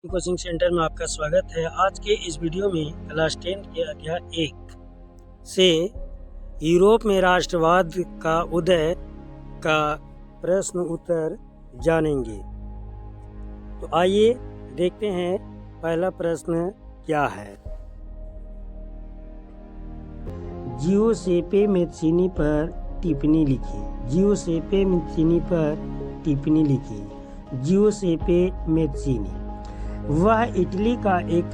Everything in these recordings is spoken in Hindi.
कोचिंग सेंटर में आपका स्वागत है। आज के इस वीडियो में क्लास 10 के अध्याय 1 से यूरोप में राष्ट्रवाद का उदय का प्रश्न उत्तर जानेंगे। तो आइए देखते हैं पहला प्रश्न क्या है। जियोसेपे मेत्सिनी पर टिप्पणी लिखिए। जियोसेपे मेत्सिनी पर टिप्पणी लिखिए। जियोसेपे मेत्सिनी वह इटली का एक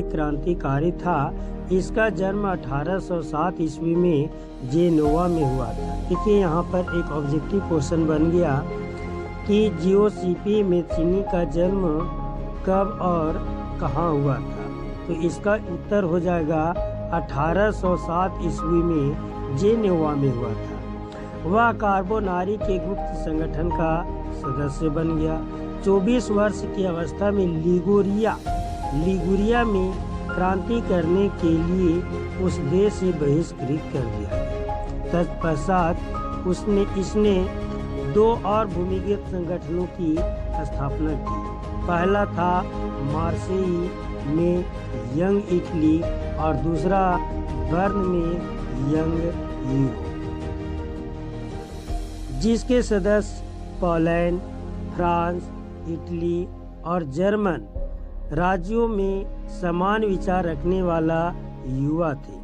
क्रांतिकारी था। इसका जन्म 1807 ईस्वी में जेनोवा में हुआ था। देखिए यहाँ पर एक ऑब्जेक्टिव क्वेश्चन बन गया कि जियोसेपे मेत्सिनी का जन्म कब और कहाँ हुआ था। तो इसका उत्तर हो जाएगा 1807 ईस्वी में जेनोवा में हुआ था। वह कार्बोनारी के गुप्त संगठन का सदस्य बन गया। 24 वर्ष की अवस्था में लिगुरिया में क्रांति करने के लिए उस देश से बहिष्कृत कर दिया। तत्पश्चात इसने 2 और भूमिगत संगठनों की स्थापना की। पहला था मार्सेई में यंग इटली और दूसरा बर्न में यंग यूरोप, जिसके सदस्य पोलैंड, फ्रांस, इटली और जर्मन राज्यों में समान विचार रखने वाला युवा थे।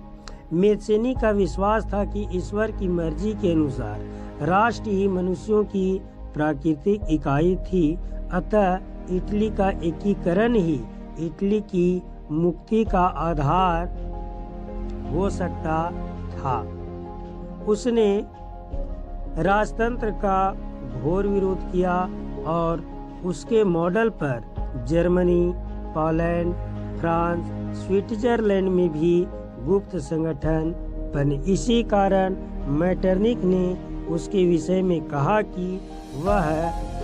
मेत्सिनी का विश्वास था कि ईश्वर की मर्जी के अनुसार राष्ट्र ही मनुष्यों की प्राकृतिक इकाई थी, अतः इटली का एकीकरण ही इटली की मुक्ति का आधार हो सकता था। उसने राजतंत्र का घोर विरोध किया और उसके मॉडल पर जर्मनी, पोलैंड, फ्रांस, स्विट्जरलैंड में भी गुप्त संगठन बने। इसी कारण मेटरनिक ने उसके विषय में कहा कि वह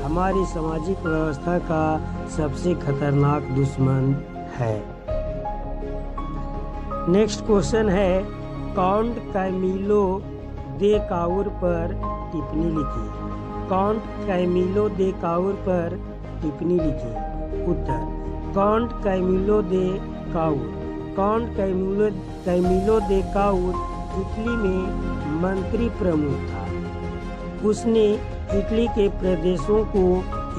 हमारी सामाजिक व्यवस्था का सबसे खतरनाक दुश्मन है। नेक्स्ट क्वेश्चन है, काउंट कैमिलो दे काउर पर टिप्पणी लिखिए। काउंट कैमिलो दे काउर पर टिप्पणी लिखिए। उत्तर, Count Camillo de Cavour. Count Camillo de Cavour Italy में मंत्री प्रमुख था। उसने इटली के प्रदेशों को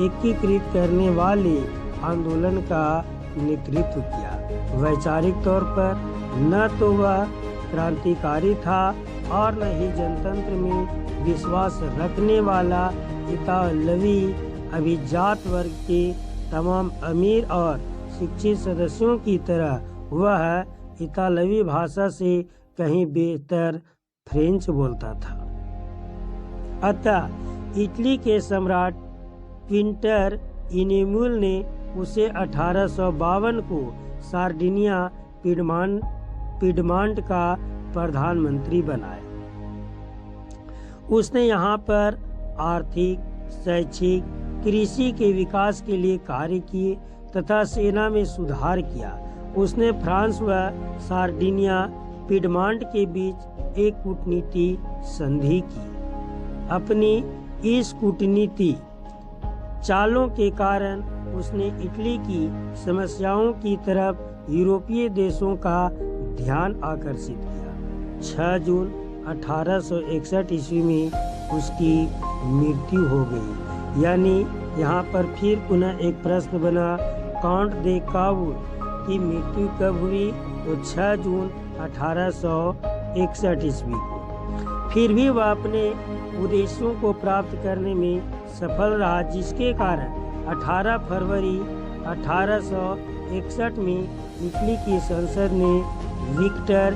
एकीकृत करने वाले आंदोलन का नेतृत्व किया। वैचारिक तौर पर न तो वह क्रांतिकारी था और न ही जनतंत्र में विश्वास रखने वाला इतालवी अभिजात वर्ग के तमाम अमीर और शिक्षित सदस्यों की तरह वह इतालवी भाषा से कहीं बेहतर फ्रेंच बोलता था। अतः इटली के सम्राट क्विंटर इनेमुल ने उसे 1852 को सार्डिनिया पिडमांट का प्रधानमंत्री बनाया। उसने यहाँ पर आर्थिक, शैक्षिक, कृषि के विकास के लिए कार्य किए तथा सेना में सुधार किया। उसने फ्रांस व सार्डिनिया पिडमांट के बीच एक कूटनीति संधि की। अपनी इस कूटनीति चालों के कारण उसने इटली की समस्याओं की तरफ यूरोपीय देशों का ध्यान आकर्षित किया। 6 जून 1861 ईस्वी में उसकी मृत्यु हो गई। यानी यहाँ पर फिर पुनः एक प्रश्न बना, काउंट दे काउर की मृत्यु कब हुई? तो 6 जून 1861 ईस्वी को। फिर भी वह अपने उद्देश्यों को प्राप्त करने में सफल रहा, जिसके कारण 18 फरवरी 1861 में इटली की संसद ने विक्टर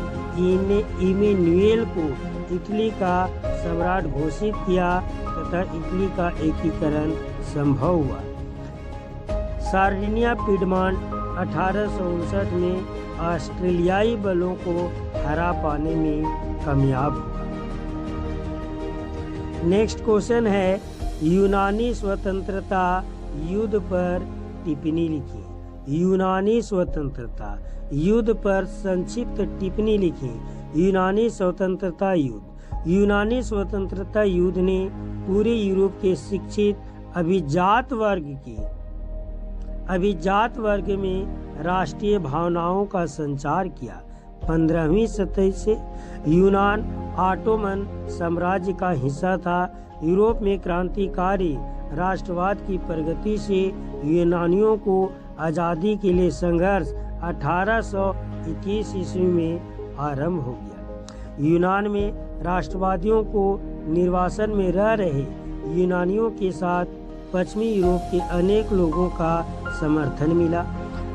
इमैनुएल को इटली का सम्राट घोषित किया तथा इटली का एकीकरण संभव हुआ। सार्डिनिया पिडमांट 1859 में ऑस्ट्रेलियाई बलों को हरा पाने में कामयाब हुआ। नेक्स्ट क्वेश्चन है, यूनानी स्वतंत्रता युद्ध पर टिप्पणी लिखिए। यूनानी स्वतंत्रता युद्ध पर संक्षिप्त टिप्पणी लिखिए। यूनानी स्वतंत्रता युद्ध। यूनानी स्वतंत्रता युद्ध ने पूरे यूरोप के शिक्षित अभिजात वर्ग में राष्ट्रीय भावनाओं का संचार किया। 15वीं सदी से यूनान ऑटोमन साम्राज्य का हिस्सा था। यूरोप में क्रांतिकारी राष्ट्रवाद की प्रगति से यूनानियों को आज़ादी के लिए संघर्ष 1821 ईस्वी में आरंभ हो गया। यूनान में राष्ट्रवादियों को निर्वासन में रह रहे यूनानियों के साथ पश्चिमी यूरोप के अनेक लोगों का समर्थन मिला,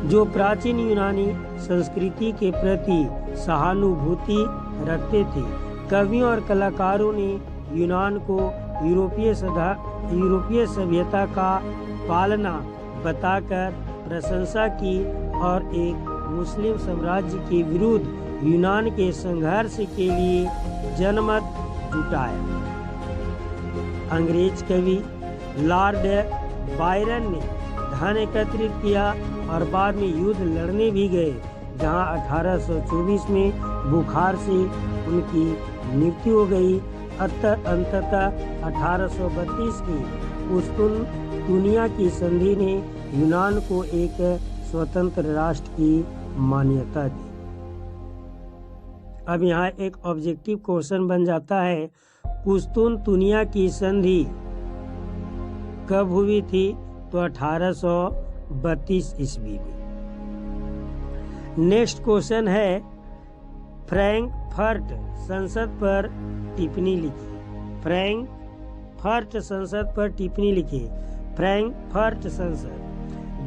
जो प्राचीन यूनानी संस्कृति के प्रति सहानुभूति रखते थे। कवियों और कलाकारों ने यूनान को यूरोपीय सभ्यता का पालना बताकर प्रशंसा की और एक मुस्लिम साम्राज्य के विरुद्ध यूनान के संघर्ष के लिए जनमत जुटाया। अंग्रेज कवि लॉर्ड बायरन ने धन एकत्रित किया और बाद में युद्ध लड़ने भी गए, जहां 1824 में बुखार से उनकी मृत्यु हो गई। अंततः 1832 की कुस्तुनतुनिया की संधि ने यूनान को एक स्वतंत्र राष्ट्र की मान्यता दी। अब यहाँ एक ऑब्जेक्टिव क्वेश्चन बन जाता है, कुस्तुनतुनिया की संधि कब हुई थी? तो 1832 ईस्वी में। नेक्स्ट क्वेश्चन है, फ्रैंकफर्ट संसद पर टिप्पणी लिखी। फ्रैंकफर्ट संसद पर टिप्पणी लिखी। फ्रैंकफर्ट संसद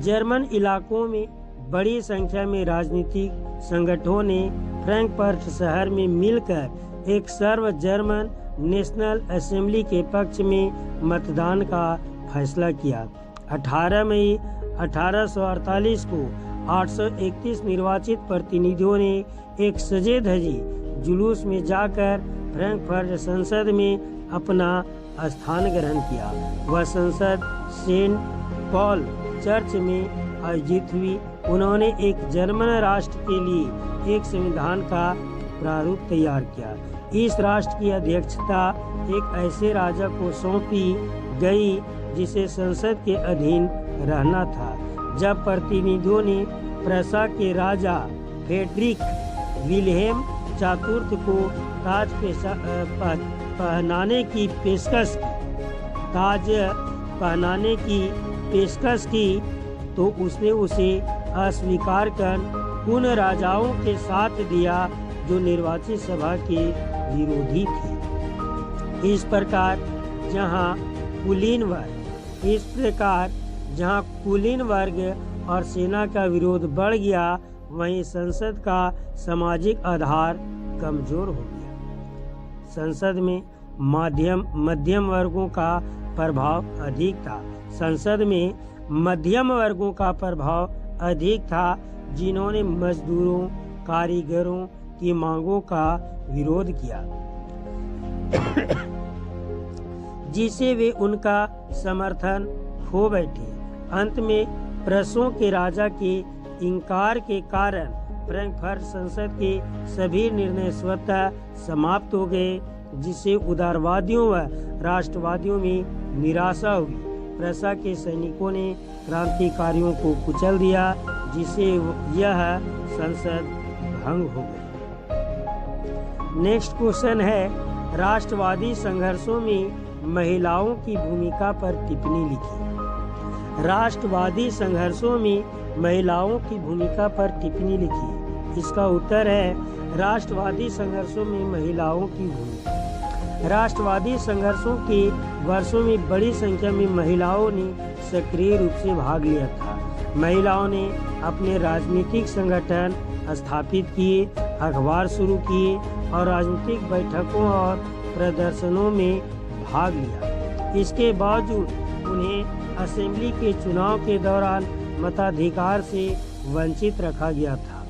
जर्मन इलाकों में बड़ी संख्या में राजनीतिक संगठनों ने फ्रैंकफर्ट शहर में मिलकर एक सर्व जर्मन नेशनल असेंबली के पक्ष में मतदान का फैसला किया। 18 मई 1848 को 831 निर्वाचित प्रतिनिधियों ने एक सजे धजे जुलूस में जाकर फ्रैंकफर्ट संसद में अपना स्थान ग्रहण किया। वह संसद सेंट पॉल चर्च में आयोजित हुई। उन्होंने एक जर्मन राष्ट्र के लिए एक संविधान का प्रारूप तैयार किया। इस राष्ट्र की अध्यक्षता एक ऐसे राजा को सौंपी गई जिसे संसद के अधीन रहना था। जब प्रतिनिधियों ने प्रसा के राजा फ्रेडरिक विल्हेम चतुर्थ को ताज पहनाने की पेशकश की तो उसने उसे अस्वीकार कर उन राजाओं के साथ दिया जो निर्वाचित सभा के विरोधी थे। इस प्रकार जहां कुलीन वर्ग और सेना का विरोध बढ़ गया, वहीं संसद का सामाजिक आधार कमजोर हो गया। संसद में मध्यम वर्गों का प्रभाव अधिक था। जिन्होंने मजदूरों, कारीगरों की मांगों का विरोध किया, जिसे वे उनका समर्थन खो बैठे। अंत में प्रेसों के राजा के इनकार के कारण फ्रैंकफर्ट संसद के सभी निर्णय स्वतः समाप्त हो गए, जिससे उदारवादियों व राष्ट्रवादियों में निराशा हुई। प्रेसा के सैनिकों ने क्रांतिकारियों को कुचल दिया, जिससे यह संसद भंग हो गई। नेक्स्ट क्वेश्चन है, राष्ट्रवादी संघर्षों में महिलाओं की भूमिका पर टिप्पणी लिखी। राष्ट्रवादी संघर्षों में महिलाओं की भूमिका पर टिप्पणी लिखी। इसका उत्तर है, राष्ट्रवादी संघर्षों में महिलाओं की भूमिका। राष्ट्रवादी संघर्षों के वर्षों में बड़ी संख्या में महिलाओं ने सक्रिय रूप से भाग लिया था। महिलाओं ने अपने राजनीतिक संगठन स्थापित किए, अखबार शुरू किए और राजनीतिक बैठकों और प्रदर्शनों में भाग लिया। इसके बावजूद उन्हें असेंबली के चुनाव के दौरान मताधिकार से वंचित रखा गया था।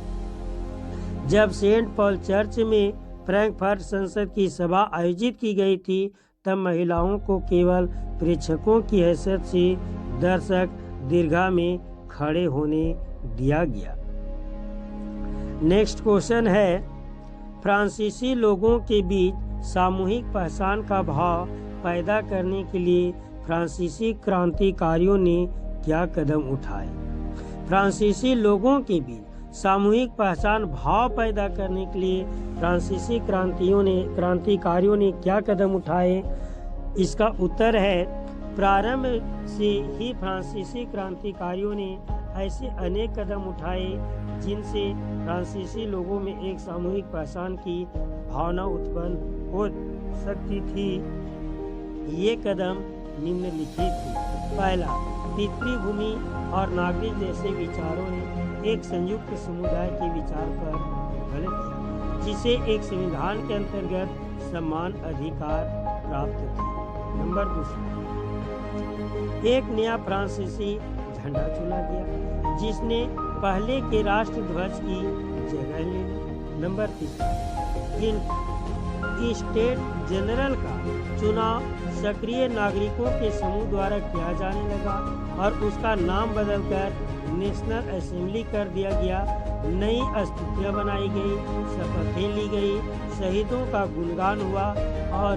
जब सेंट पॉल चर्च में फ्रैंकफर्ट संसद की सभा आयोजित की गई थी, तब महिलाओं को केवल प्रेक्षकों की हैसियत से दर्शक दीर्घा में खड़े होने दिया गया। नेक्स्ट क्वेश्चन है, फ्रांसीसी लोगों के बीच सामूहिक पहचान का भाव पैदा करने के लिए फ्रांसीसी क्रांतिकारियों ने क्या कदम उठाए? फ्रांसीसी लोगों के बीच सामूहिक पहचान भाव पैदा करने के लिए फ्रांसीसी क्रांतिकारियों ने क्या कदम उठाए? इसका उत्तर है, प्रारंभ से ही फ्रांसीसी क्रांतिकारियों ने ऐसे अनेक कदम उठाए जिनसे फ्रांसीसी लोगों में एक सामूहिक पहचान की भावना उत्पन्न हो सकती थी। ये कदम निम्नलिखित थे। पहला, पितृभूमि और नागरिक जैसे विचारों ने एक संयुक्त समुदाय के विचार पर बल दिया, जिसे एक संविधान के अंतर्गत समान अधिकार प्राप्त थे। नंबर 2, एक नया फ्रांसीसी झंडा चुना गया, जिसने पहले के राष्ट्र ध्वज की जगह ले ली। नंबर 3, स्टेट जनरल का चुनाव सक्रिय नागरिकों के समूह द्वारा किया जाने लगा और उसका नाम बदलकर नेशनल असेंबली कर दिया गया। नई स्तुतियाँ बनाई गई, शपथें ली गई, शहीदों का गुणगान हुआ और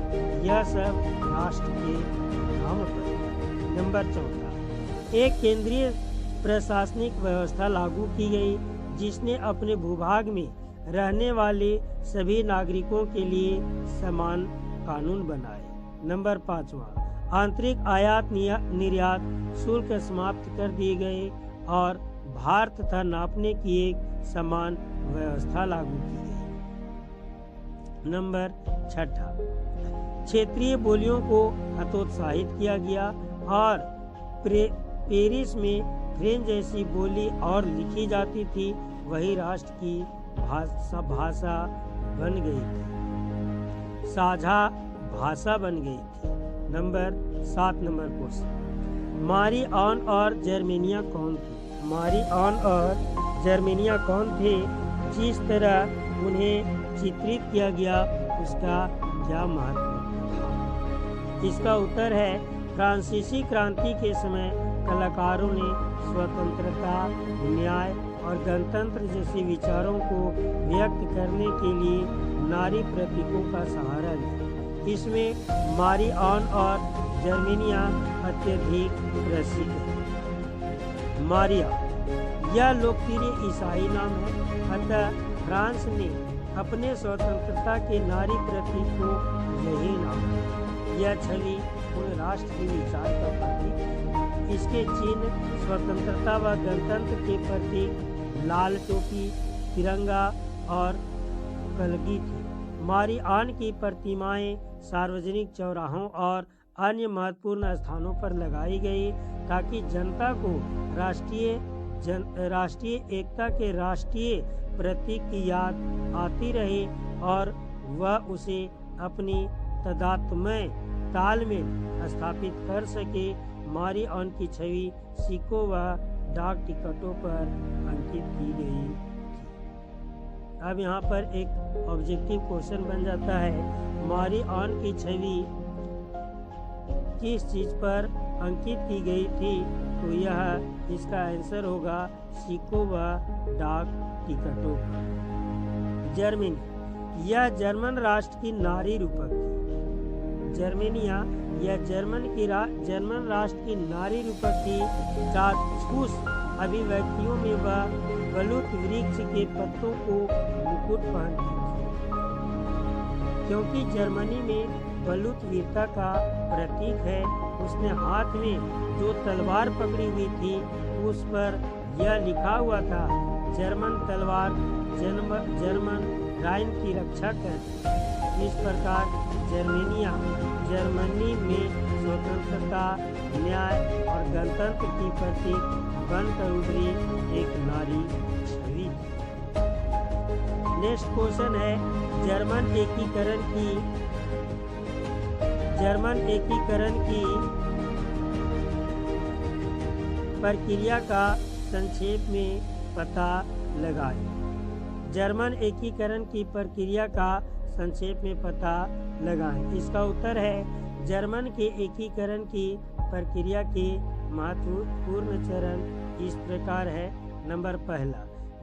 यह सब राष्ट्र के नाम पर। नंबर 4, एक केंद्रीय प्रशासनिक व्यवस्था लागू की गई, जिसने अपने भूभाग में रहने वाले सभी नागरिकों के लिए समान कानून बनाए। नंबर 5, आंतरिक आयात निर्यात शुल्क समाप्त कर दिए गए और भार तथा नापने की एक समान व्यवस्था लागू की गई। नंबर 6, क्षेत्रीय बोलियों को हतोत्साहित किया गया और पेरिस में फ्रेंच जैसी बोली और लिखी जाती थी, वही राष्ट्र की भाषा बन गई थी, साझा भाषा बन गई थी। नंबर 7 क्वेश्चन, मारी ऑन और जर्मेनिया कौन थे? मारी ऑन और जर्मेनिया कौन थे? जिस तरह उन्हें चित्रित किया गया उसका क्या महत्व था? इसका उत्तर है, फ्रांसीसी क्रांति के समय कलाकारों ने स्वतंत्रता, न्याय और गणतंत्र जैसे विचारों को व्यक्त करने के लिए नारी प्रतीकों का सहारा लिया। इसमें मारी ऑन और जर्मेनिया अत्यधिक प्रसिद्ध है। मारिया यह लोकप्रिय ईसाई नाम है, अतः फ्रांस ने अपने स्वतंत्रता के नारी प्रतीक को यही नाम दिया। यह छवि पूरे राष्ट्र के विचार का प्रतीक है। इसके चिन्ह स्वतंत्रता व गणतंत्र के प्रतीक लाल टोपी, तिरंगा और कलगी थे। मारी ऑन की प्रतिमाएं सार्वजनिक चौराहों और अन्य महत्वपूर्ण स्थानों पर लगाई गई ताकि जनता को राष्ट्रीय एकता के राष्ट्रीय प्रतीक की याद आती रहे और वह उसे अपनी तादात्म्य तालमेल स्थापित कर सके। मारी ऑन की छवि सिक्कों व डाक टिकटों पर अंकित की गई थी। अब यहाँ पर एक ऑब्जेक्टिव क्वेश्चन बन जाता है, मारी ऑन की छवि किस चीज पर अंकित की गई थी? तो यह इसका आंसर होगा सिक्कों व डाक टिकटों पर। जर्मनी यह जर्मन राष्ट्र की नारी रूपक थी। जर्मेनिया यह जर्मन राष्ट्र की नारी रूपक थी। चाक्षुष अभिव्यक्तियों में वह बलूत वृक्ष के पत्तों को मुकुट पहनती थी, क्योंकि जर्मनी में बलूत वीरता का प्रतीक है। उसने हाथ में जो तलवार पकड़ी हुई थी उस पर यह लिखा हुआ था, जर्मन तलवार जर्मन राइन की रक्षा करती। इस प्रकार जर्मनी में स्वतंत्रता, न्याय और गणतंत्र की प्रतीक बनकर उभरी एक नारी छवि। नेक्स्ट क्वेश्चन है, जर्मन एकीकरण की प्रक्रिया का संक्षेप में पता लगाएं। जर्मन एकीकरण की प्रक्रिया का संक्षेप में पता लगाएं। इसका उत्तर है, जर्मन के एकीकरण की प्रक्रिया के महत्वपूर्ण चरण इस प्रकार है। नंबर 1,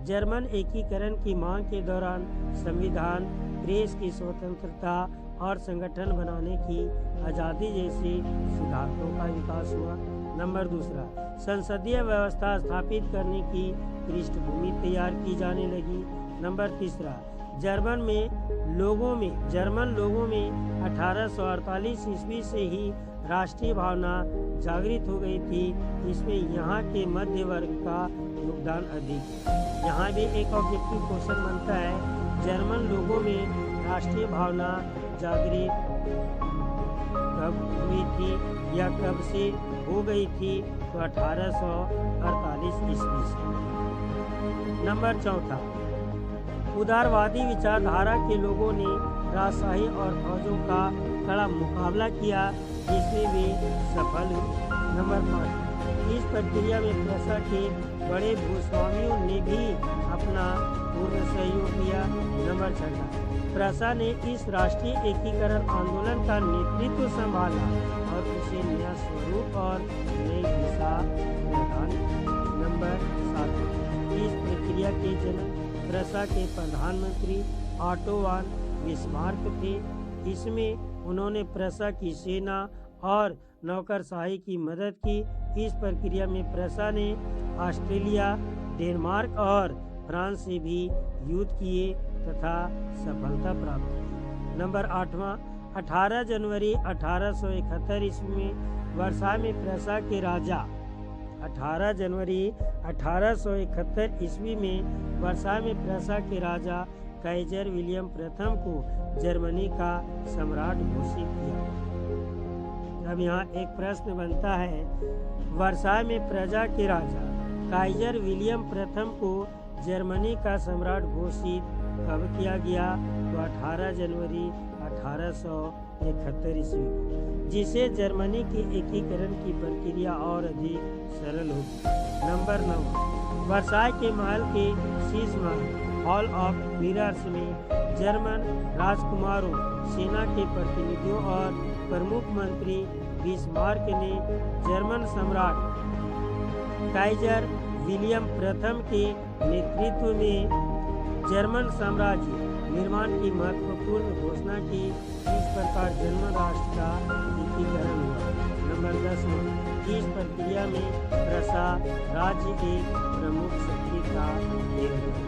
जर्मन एकीकरण की मांग के दौरान संविधान, प्रेस की स्वतंत्रता और संगठन बनाने की आज़ादी जैसे सिद्धांतों का विकास हुआ। नंबर दूसरा, संसदीय व्यवस्था स्थापित करने की पृष्ठभूमि तैयार की जाने लगी। नंबर तीसरा, जर्मन लोगों में 1848 ईस्वी से ही राष्ट्रीय भावना जागृत हो गई थी। इसमें यहाँ के मध्य वर्ग का योगदान अधिक है। यहाँ भी एक ऑब्जेक्टिव क्वेश्चन बनता है, जर्मन लोगों में राष्ट्रीय भावना जागृत कब हुई थी या कब से हो गई थी? तो 1848 ईस्वी से। नंबर चौथा, उदारवादी विचारधारा के लोगों ने राजशाही और फौजों का कड़ा मुकाबला किया, जिसमें वे सफल हुए। नंबर 5, इस प्रक्रिया में प्रशा के बड़े भूस्वामियों ने भी अपना पूर्ण सहयोग दिया। नंबर 6, प्रशा ने इस राष्ट्रीय एकीकरण आंदोलन का नेतृत्व संभाला और उसे नया स्वरूप और नई दिशा प्रदान की। नंबर 7, इस प्रक्रिया के जनक प्रशा के प्रधानमंत्री ऑटो वॉन बिस्मार्क थे। इसमें उन्होंने प्रशा की सेना और नौकरशाही की मदद की। इस प्रक्रिया में प्रशा ने ऑस्ट्रेलिया, डेनमार्क और फ्रांस से भी युद्ध किए तथा सफलता प्राप्त की। नंबर 8वां, 18 जनवरी 1871 ईस्वी में वर्साय में प्रशा के राजा 18 जनवरी 1871 ईस्वी में वर्साय में प्रशा के राजा काइजर विलियम प्रथम को जर्मनी का सम्राट घोषित किया। अब यहाँ एक प्रश्न बनता है, वर्साय में प्रजा के राजा काइजर विलियम प्रथम को जर्मनी का सम्राट घोषित कब किया गया? तो 18 जनवरी 1871 ईस्वी को, जिसे जर्मनी के एकीकरण की प्रक्रिया और अधिक सरल होगी। नंबर 9, वर्साय के महल के शीर्ष महल हॉल ऑफ मिरर्स में जर्मन राजकुमारों, सेना के प्रतिनिधियों और प्रमुख मंत्री बिस्मार्क ने जर्मन सम्राट काइजर विलियम प्रथम के नेतृत्व में जर्मन साम्राज्य निर्माण की महत्वपूर्ण घोषणा की। इस प्रकार जर्मन राष्ट्र का एकीकरण हुआ। नंबर 10, इस प्रक्रिया में प्रशा राज्य के प्रमुख शक्ति का केंद्र।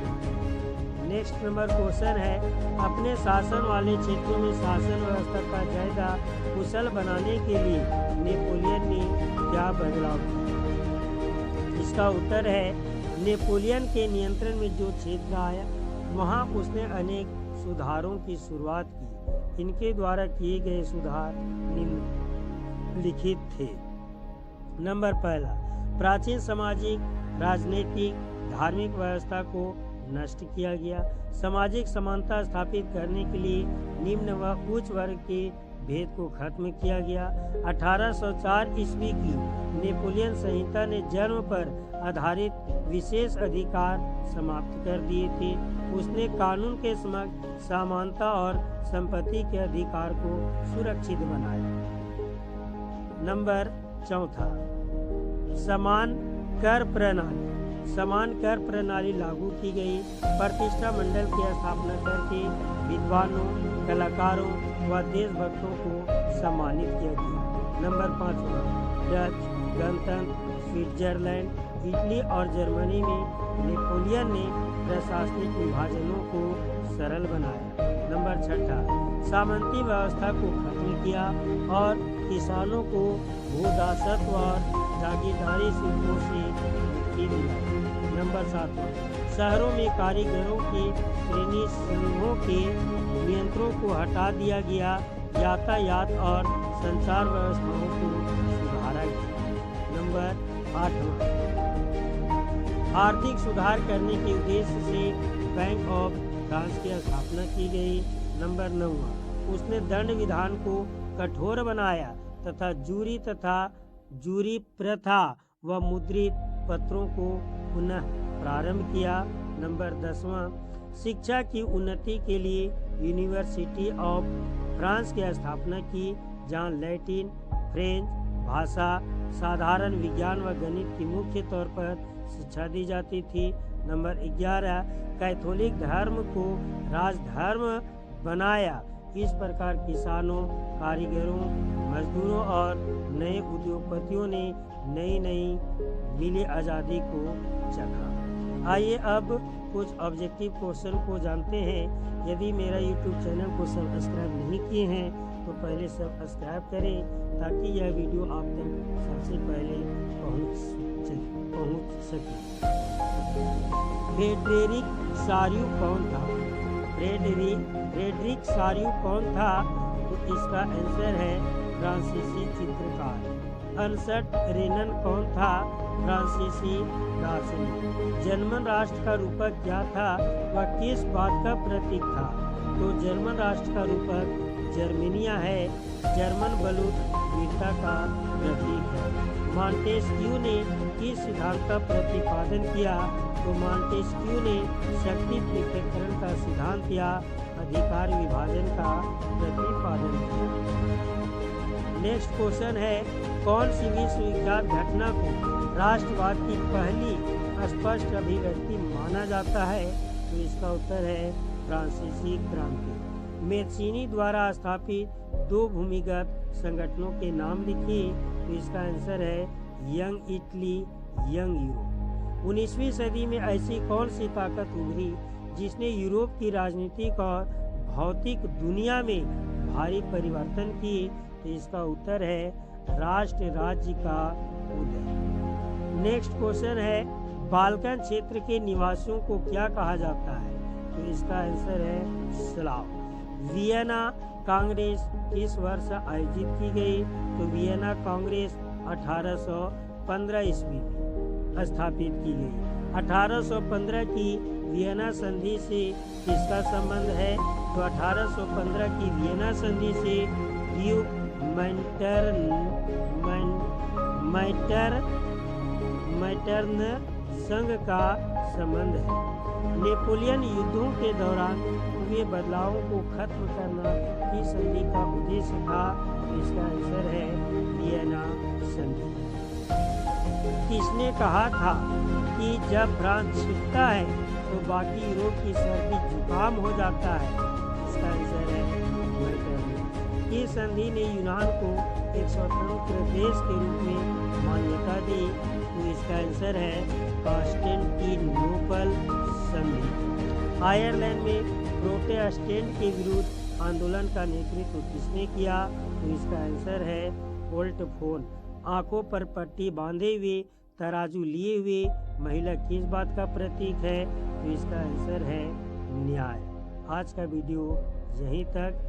नेक्स्ट नंबर क्वेश्चन है, अपने शासन वाले क्षेत्रों में शासन व्यवस्था का जायजा कुशल बनाने के लिए नेपोलियन ने क्या बदलाव किया? इसका उत्तर है, नेपोलियन के नियंत्रण में जो क्षेत्र आया वहां उसने अनेक सुधारों की शुरुआत की। इनके द्वारा किए गए सुधार निम्नलिखित थे। नंबर 1, प्राचीन सामाजिक, राजनीतिक, धार्मिक व्यवस्था को नष्ट किया गया। सामाजिक समानता स्थापित करने के लिए निम्न व उच्च वर्ग के भेद को खत्म किया गया। 1804 ईस्वी की नेपोलियन संहिता ने जन्म पर आधारित विशेष अधिकार समाप्त कर दिए थे। उसने कानून के समक्ष समानता और संपत्ति के अधिकार को सुरक्षित बनाया। नंबर 4, समान कर प्रणाली। समान कर प्रणाली लागू की गई। प्रतिष्ठा मंडल की स्थापना करके विद्वानों, कलाकारों व देशभक्तों को सम्मानित किया गया। नंबर 5, डच, गणतंत्र, स्विट्जरलैंड, इटली और जर्मनी में नेपोलियन ने प्रशासनिक विभाजनों को सरल बनाया। नंबर 6, सामंती व्यवस्था को खत्म किया और किसानों को भूदासत्व और जागीरदारी शुल्कों से मुक्ति दिलाई। नंबर 7, शहरों में कारीगरों के श्रेणी समूहों के नियंत्रणों को हटा दिया गया। यातायात और संचार व्यवस्थाओं को सुधारा गया। नंबर 8, आर्थिक सुधार करने के उद्देश्य से बैंक ऑफ फ्रांस की स्थापना की गई। नंबर 9, उसने दंड विधान को कठोर बनाया तथा जूरी प्रथा व मुद्रित पत्रों को पुनः प्रारंभ किया। नंबर 10, शिक्षा की उन्नति के लिए यूनिवर्सिटी ऑफ फ्रांस की स्थापना की, जहाँ लैटिन, फ्रेंच भाषा, साधारण विज्ञान व गणित की मुख्य तौर पर शिक्षा दी जाती थी। नंबर 11, कैथोलिक धर्म को राजधर्म बनाया। इस प्रकार किसानों, कारीगरों, मजदूरों और नए उद्योगपतियों ने नई नई मिली आज़ादी को चखा। आइए अब कुछ ऑब्जेक्टिव क्वेश्चन को जानते हैं। यदि मेरा यूट्यूब चैनल को सब्सक्राइब नहीं किए हैं तो पहले सब्सक्राइब करें ताकि यह वीडियो आप तक सबसे पहले पहुंच सके। फ्रेडरिक सारियू कौन था? फ्रेडरिक सारियू कौन था? तो इसका आंसर है फ्रांसीसी चित्रकार। अर्नस्ट रेनन कौन था? फ्रांसीसी दार्शनिक। जर्मन राष्ट्र का रूपक क्या था? वह किस बात का प्रतीक था? तो जर्मन राष्ट्र का रूपक जर्मेनिया है। जर्मन बलूच वीरता का प्रतीक है। मॉन्टेस्क्यू ने किस सिद्धांत का प्रतिपादन किया? तो मॉन्टेस्क्यू ने शक्ति पृथक्करण का सिद्धांत या अधिकार विभाजन का प्रतिपादन किया। नेक्स्ट क्वेश्चन है, कौन सी विश्व विख्यात घटना को राष्ट्रवाद की पहली स्पष्ट अभिव्यक्ति माना जाता है? तो इसका उत्तर है फ्रांसीसी क्रांति। मेस्सीनी द्वारा स्थापित 2 भूमिगत संगठनों के नाम लिखिए। तो इसका आंसर है यंग इटली, यंग यूरोप। 19वीं सदी में ऐसी कौन सी ताकत उभरी जिसने यूरोप की राजनीतिक और भौतिक दुनिया में भारी परिवर्तन किए? तो इसका उत्तर है राष्ट्र राज्य का उदय। नेक्स्ट क्वेश्चन है, बाल्कन क्षेत्र के निवासियों को क्या कहा जाता है? तो इसका आंसर है स्लाव। वियना कांग्रेस किस वर्ष आयोजित की गई? तो वियना कांग्रेस 1815 ईस्वी में स्थापित की गई। 1815 की वियना संधि से किसका संबंध है? तो 1815 की वियना संधि से ड्यूक मैटर्न संघ का संबंध है। नेपोलियन युद्धों के दौरान हुए बदलावों को खत्म करना की संधि का उद्देश्य था। इसका आंसर है वियना संधि। किसने कहा था कि जब फ्रांस छिपता है तो बाकी यूरोप की सर्दी जुकाम हो जाता है? इसका आंसर है मैटर्न। इस संधि ने यूनान को एक स्वतंत्र देश के रूप में मान्यता दी। तो इसका आंसर है कॉन्स्टेंटिनोपल संधि। आयरलैंड में प्रोटेस्टेंट के विरुद्ध आंदोलन का नेतृत्व किसने किया? तो इसका आंसर है वोल्टेफोन। आंखों पर पट्टी बांधे हुए, तराजू लिए हुए महिला किस बात का प्रतीक है? तो इसका आंसर है न्याय। आज का वीडियो यहीं तक।